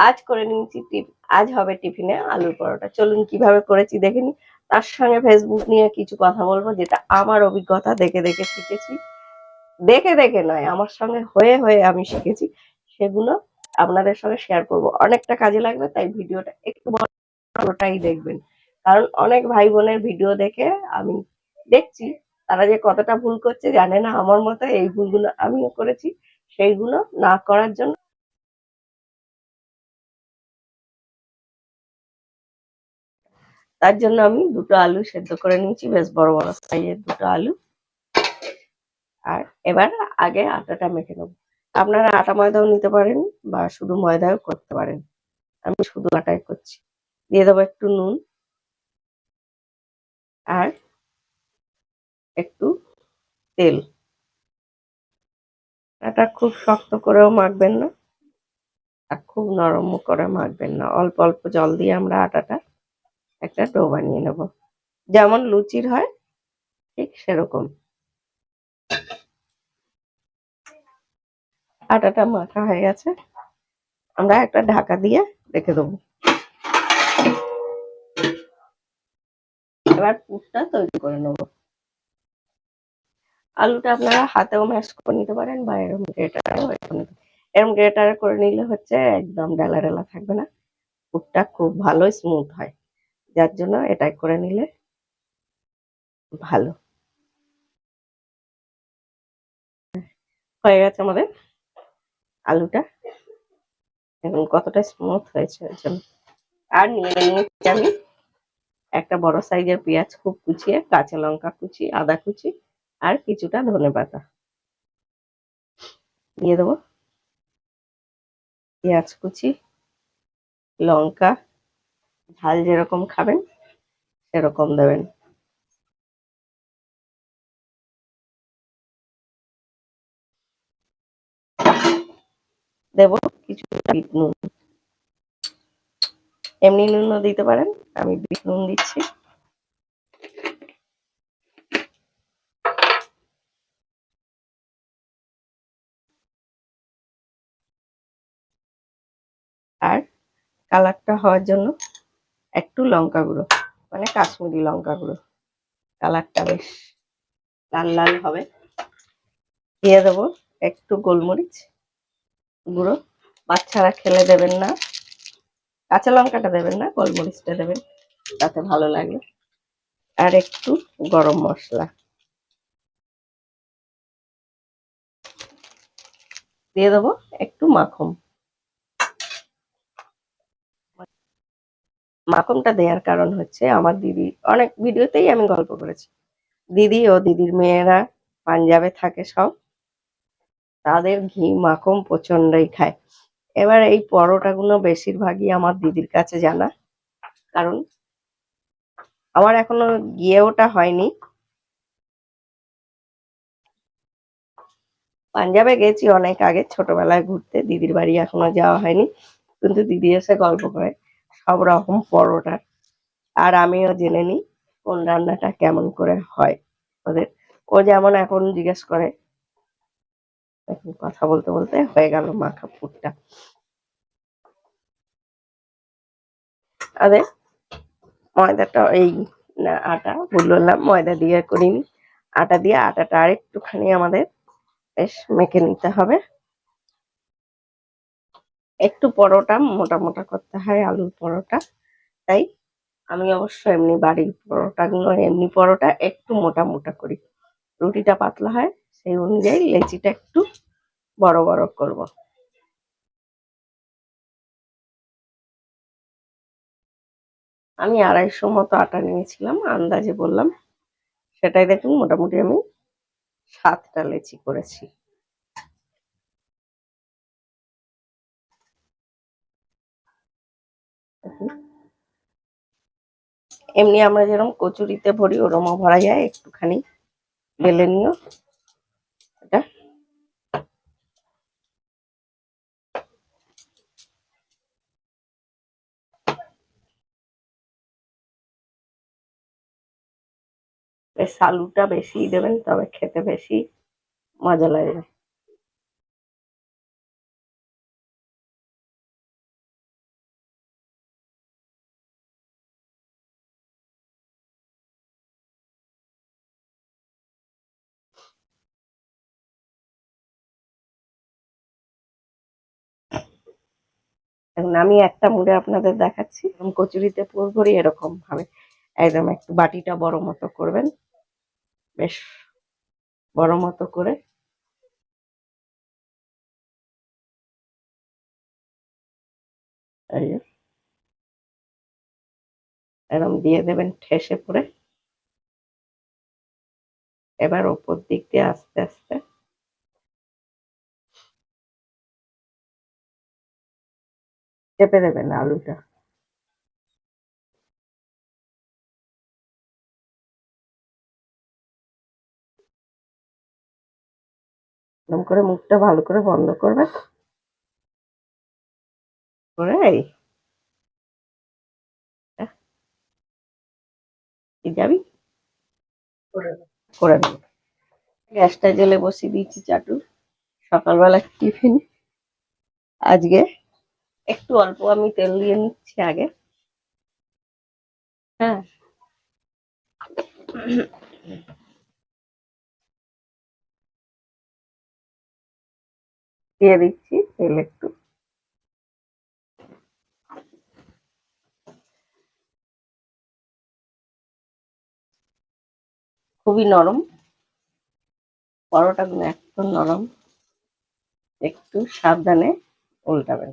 আজ করে নিয়েছি আজ হবে টিফিনে আলুর পরোটা। চলুন কিভাবে করেছি দেখে নি। তার সঙ্গে ফেসবুক নিয়ে কিছু কথা বলবো, যেটা আমার অভিজ্ঞতা, দেখে দেখে শিখেছি। দেখে দেখে নয়, আমার সঙ্গে হয়ে হয়ে আমি শিখেছি। সেগুলো আপনাদের সঙ্গে শেয়ার করব, অনেকটা কাজে লাগবে। তাই ভিডিওটা একটু বড়টাই দেখবেন, কারণ অনেক ভাই বোনের ভিডিও দেখে আমি দেখছি তারা যে কতটা ভুল করছে জানে না। আমার মতো এই ভুলগুলো আমিও করেছি, সেইগুলো না করার জন্য তার জন্য আমি দুটো আলু সেদ্ধ করে নিয়েছি, বেশ বড় বড় সাইজের দুটো আলু। আর এবার আগে আটাটা মেখে নেবো। আপনারা আটা ময়দাও নিতে পারেন বা শুধু ময়দাও করতে পারেন, আমি শুধু আটাই করছি। দিয়ে দেবো একটু নুন আর একটু তেল। আটা খুব শক্ত করেও মাখবেন না আর খুব নরম করে মাখবেন না, অল্প অল্প জল দিয়ে আমরা আটাটা একটা ডো বানিয়ে নেব, যেমন লুচির হয় ঠিক সেরকম। আটাটা মাখা হয়ে গেছে, আমরা একটা ঢাকা দিয়ে রেখে দেবো। এবার পুরটা তৈরি করে নেবো। আলুটা আপনারা হাতেও ম্যাশ করে নিতে পারেন বা এরকম গ্রেটারেও এরকম গ্রেটারে করে নিলে হচ্ছে একদম ডেলা ডেলা থাকবে না, পুরটা খুব ভালো স্মুথ হয়, যার জন্য এটাই করে নিলে ভালো। হয়ে গেছে আমাদের আলুটা, এখন কতটা স্মুথ হয়েছে এর জন্য। আর নিয়ে নিয়েছি আমি একটা বড় সাইজের পেঁয়াজ খুব কুচিয়ে, কাঁচা লঙ্কা কুচি, আদা কুচি আর কিছুটা ধনেপাতা দিয়ে দেবো। পেঁয়াজ কুচি, লঙ্কা, ঝাল যেরকম খাবেন সেরকম দেবেন। দেবো কিছুটা বিট নুন, এমনি নুনও দিতে পারেন, আমি বিট নুন দিচ্ছি। আর কালারটা হওয়ার জন্য একটু লঙ্কা গুঁড়ো, মানে কাশ্মীরি লঙ্কা গুঁড়ো, কালারটা বেশ লাল লাল হবে। দিয়ে দেবো একটু গোলমরিচ গুঁড়ো, বাচ্চারা খেলে দেবেন না, কাঁচা লঙ্কাটা দেবেন না, গোলমরিচটা দেবেন, তাতে ভালো লাগে। আর একটু গরম মশলা দিয়ে দেবো, একটু মাখন। মাখনটা দেওয়ার কারণ হচ্ছে আমার দিদি, অনেক ভিডিওতেই আমি গল্প করেছি, দিদি ও দিদির মেয়েরা পাঞ্জাবে থাকে সব, তাদের ঘি মাখন প্রচন্ডই খায়। এবার এই পরোটাগুলো বেশিরভাগই আমার দিদির কাছে জানা, কারণ আমার এখনো গিয়ে ওটা হয়নি। পাঞ্জাবে গেছি অনেক আগে ছোটবেলায় ঘুরতে, দিদির বাড়ি এখনো যাওয়া হয়নি, কিন্তু দিদি এসে গল্প করে সব রকম পরোটা। আর আমিও জেনে নিই কোন রান্নাটা কেমন করে হয় ওদের। ও যেমন এখন জিজ্ঞেস করে, এখন কথা বলতে বলতে হয়ে গেল মাখা পুরটা। আরে ময়দাটা এই না আটা ভুল বললাম, ময়দা দিয়ে করিনি, আটা দিয়ে আটাটা আর একটুখানি আমাদের বেশ মেখে নিতে হবে। একটু পরোটা মোটা মোটা করতে হয় আলুর পরোটা, তাই আমি অবশ্য এমনি বাড়ির পরোটাগুলো, এমনি পরোটা একটু মোটা মোটা করি, রুটিটা পাতলা হয় সেই অনুযায়ী লেচিটা একটু বড় বড় করব। আমি 250 মতো আটা নিয়েছিলাম, আন্দাজে বললাম, সেটাই দেখুন মোটামুটি আমি 7টা লেচি করেছি। এমনি আমরা যেরকম কচুরিতে ভরি ওরমও ভরা যায়, একটুখানি বেলে নিও এটা। বেশ আলুটা বেশি দেবেন, তবে খেতে বেশি মজা লাগবে। এখন আমি একটা মুড়ে আপনাদের দেখাচ্ছি। কচুরিতে পুরোপুরি এরকম ভাবে একদম একটু বাটিটা বড় মতো করবেন, বেশ বড় মতো করে এই যে এরকম দিয়ে দেবেন ঠেসে পরে। এবার ওপর দিক দিয়ে আস্তে আস্তে চেপে দেবেন আলুটা। এরকম করে মুখটা ভালো করে বন্ধ করবেন, করে এই যাবি করে নেব। গ্যাসটা জেলে বসিয়ে দিয়েছি চাটু। সকালবেলা টিফিন আজকে একটু অল্প আমি তেল দিয়ে নিচ্ছি আগে। হ্যাঁ, দিয়ে দিচ্ছি তেল একটু। খুবই নরম পরোটাগুলো, একদম নরম, একটু সাবধানে উল্টাবেন।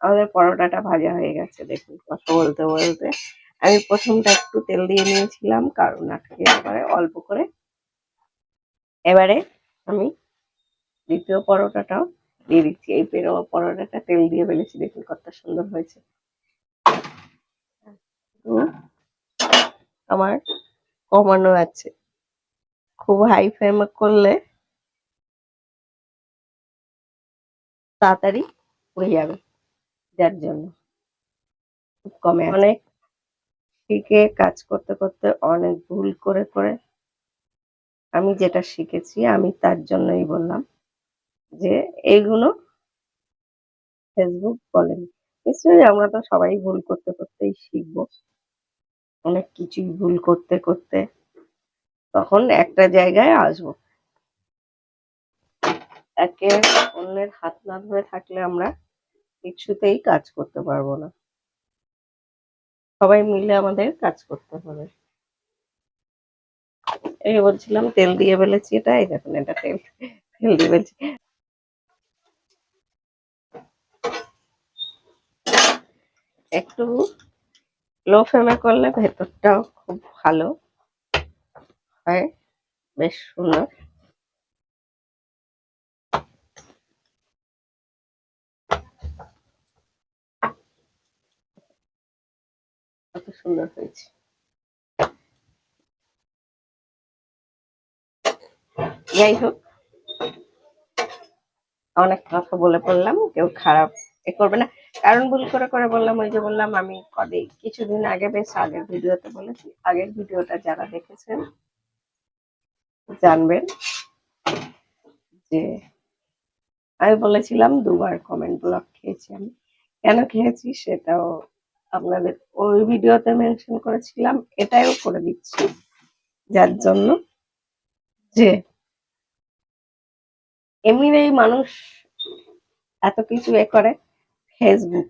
আমাদের পরোটাটা ভাজা হয়ে গেছে, দেখুন কথা বলতে বলতে। আমি প্রথমটা একটু তেল দিয়ে নিয়েছিলাম কারণ আজকে এবারে অল্প করে। এবারে আমি দ্বিতীয় পরোটাটাও দিয়ে দিচ্ছি। এই পরোটাটা তেল দিয়ে বেলেছি, দেখুন কত সুন্দর হয়েছে। তো আমার কমানো আছে, খুব হাই ফ্লেমে করলে তাড়াতাড়ি হয়ে যাবে, যার জন্য খুব কমে আছে। অনেক শিখে কাজ করতে করতে অনেক ভুল করে করে আমি যেটা শিখেছি, আমি তার জন্যই বললাম যে এইগুলো ফেসবুক বলেন। নিশ্চয়ই আমরা তো সবাই ভুল করতে করতেই শিখবো, অনেক কিছুই ভুল করতে করতে তখন একটা জায়গায় আসবো। একে অন্যের হাত না ধরে থাকলে আমরা কিছুতেই কাজ করতে পারবো না। সবাই মিলে আমাদের কাজ করতে হবে। এই বলছিলাম তেল দিয়ে ফেলেছি, এটা এই দেখুন, এটা তেল তেল দিয়ে ফেলছি। একটু লো ফ্লেমে করলে ভেতরটাও খুব ভালো হয়, বেশ সুন্দর। কত সুন্দর হয়েছে। যাই হোক, অনেক কথা বলে পড়লাম, কেউ খারাপ এ করবে না। কারণ ভুল করে করে বললাম, ওই যে বললাম আমি কিছুদিন আগে, বেশ আগের ভিডিওতে বলেছি, আগের ভিডিওটা যারা দেখেছেন জানবেন যে আমি বলেছিলাম দুবার কমেন্ট ব্লক খেয়েছি। আমি কেন খেয়েছি সেটাও আপনাদের ওই ভিডিওতে মেনশন করেছিলাম, এটাও করে দিচ্ছি। যার জন্য যে এমনিতেই মানুষ এত কিছু এ করে, ফেসবুক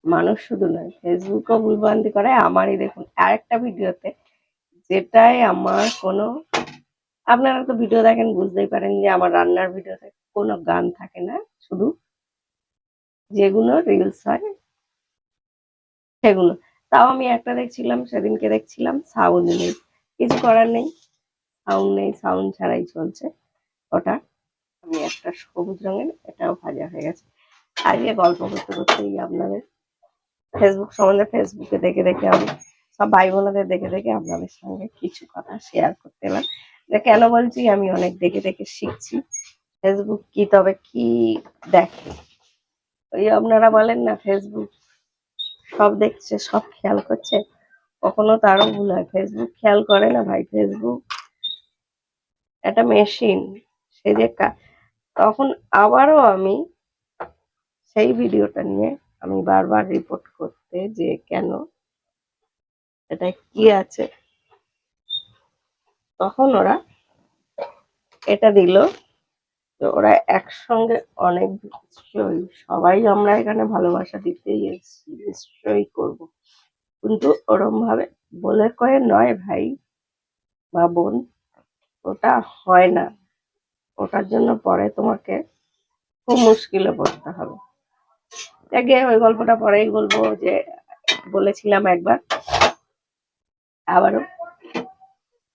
মানুষ শুধু নয়, ফেসবুকও ভুলভ্রান্তি করে। আমারই দেখুন আরেকটা ভিডিওতে, যেটাই আমার কোনো, আপনারা তো ভিডিও দেখেন বুঝতেই পারেন যে আমার রান্নার ভিডিওতে কোনো গান থাকে না, শুধু যেগুলো রিলস হয় সেগুলো। তাও আমি একটা দেখছিলাম, সেদিনকে দেখছিলাম সাউন্ড নেই, কিছু করার নেই, সাউন্ড নেই, সাউন্ড ছাড়াই চলছে ওটা। আমি একটা সবুজ রঙের, এটাও ভাজা হয়ে গেছে। আজকে গল্প করতে করতেই আপনাদের ফেসবুক সম্বন্ধে, ফেসবুকে দেখে দেখে আমি সব ভাই বোনদের দেখে দেখে আপনাদের সঙ্গে কিছু কথা শেয়ার করতে এলাম। যে কেন বলছি, আমি অনেক দেখে দেখে শিখছি। ফেসবুক কি তবে কি দেখে, ওই আপনারা বলেন না ফেসবুক সব দেখছে, সব খেয়াল করছে, কখনো তারও ভুল হয়। ফেসবুক খেয়াল করে না ভাই, ফেসবুক একটা মেশিন। সে যে তখন আবারও আমি সেই ভিডিওটা নিয়ে আমি বারবার রিপোর্ট করতে, যে কেন এটা কি আছে, তখন ওরা এটা দিল তো ওরা একসঙ্গে অনেক সবাই আমরা এখানে ভালোবাসা দিতেই এসেছি, নিশ্চয়ই করবো, কিন্তু ওরম ভাবে বলে কয়ে নয় ভাই বা বোন, ওটা হয় না। ওটার জন্য পরে তোমাকে খুব মুশকিলে পড়তে হবে। আগে ওই গল্পটা পরেই বলবো, যে বলেছিলাম একবার, আবারও।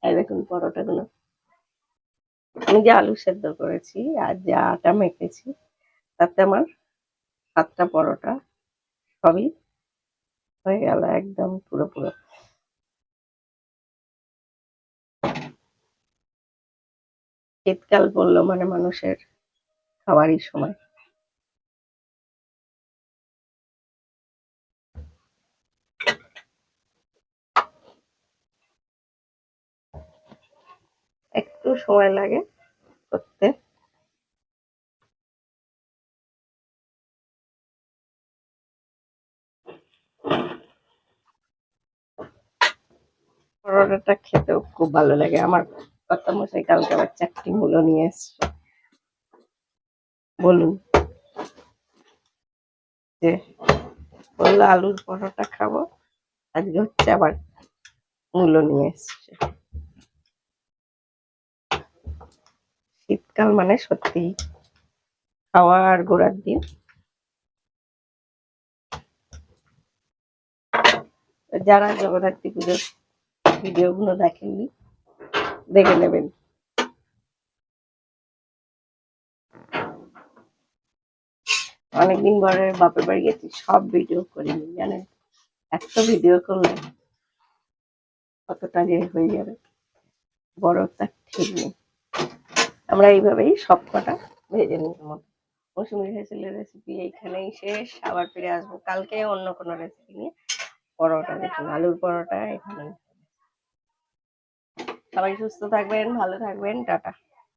এই দেখুন পরোটাগুলো আমি যে আলু সেদ্ধ করেছি আর যে আটা মেখেছি, তাতে আমার 7টা পরোটা সবই হয়ে গেল একদম পুরো। শীতকাল পড়লো মানে মানুষের খাওয়ারই সময়। একটু সময় লাগে করতে। পরোটাটা খেতেও খুব ভালো লাগে। আমার কর্তামশাই কালকে আবার 4টি মূলো নিয়ে এসছে। বলুন, যে বললো আলুর পরোটা খাবো, আজকে হচ্ছে আবার মূলো নিয়ে এসছে। শীতকাল মানে সত্যি খাওয়া আর ঘোরার দিন। যারা জগদ্ধাত্রী পুজোর ভিডিও গুলো দেখেননি, দেখে নেবেন। অনেকদিন পরে বাপের বাড়ি গেছি, সব ভিডিও করিনি জানেন। এত ভিডিও করলে কতটা যে হয়ে যাবে বড় তার ঠিক নেই। আমরা এইভাবেই সব কটা ভেজে নিব। মৌসুমী হেসেলের রেসিপি এইখানেই শেষ। আবার ফিরে আসবো কালকে অন্য কোনো রেসিপি নিয়ে। পরোটা দেখুন, আলুর পরোটা এখানেই। সবাই সুস্থ থাকবেন, ভালো থাকবেন, টাটা।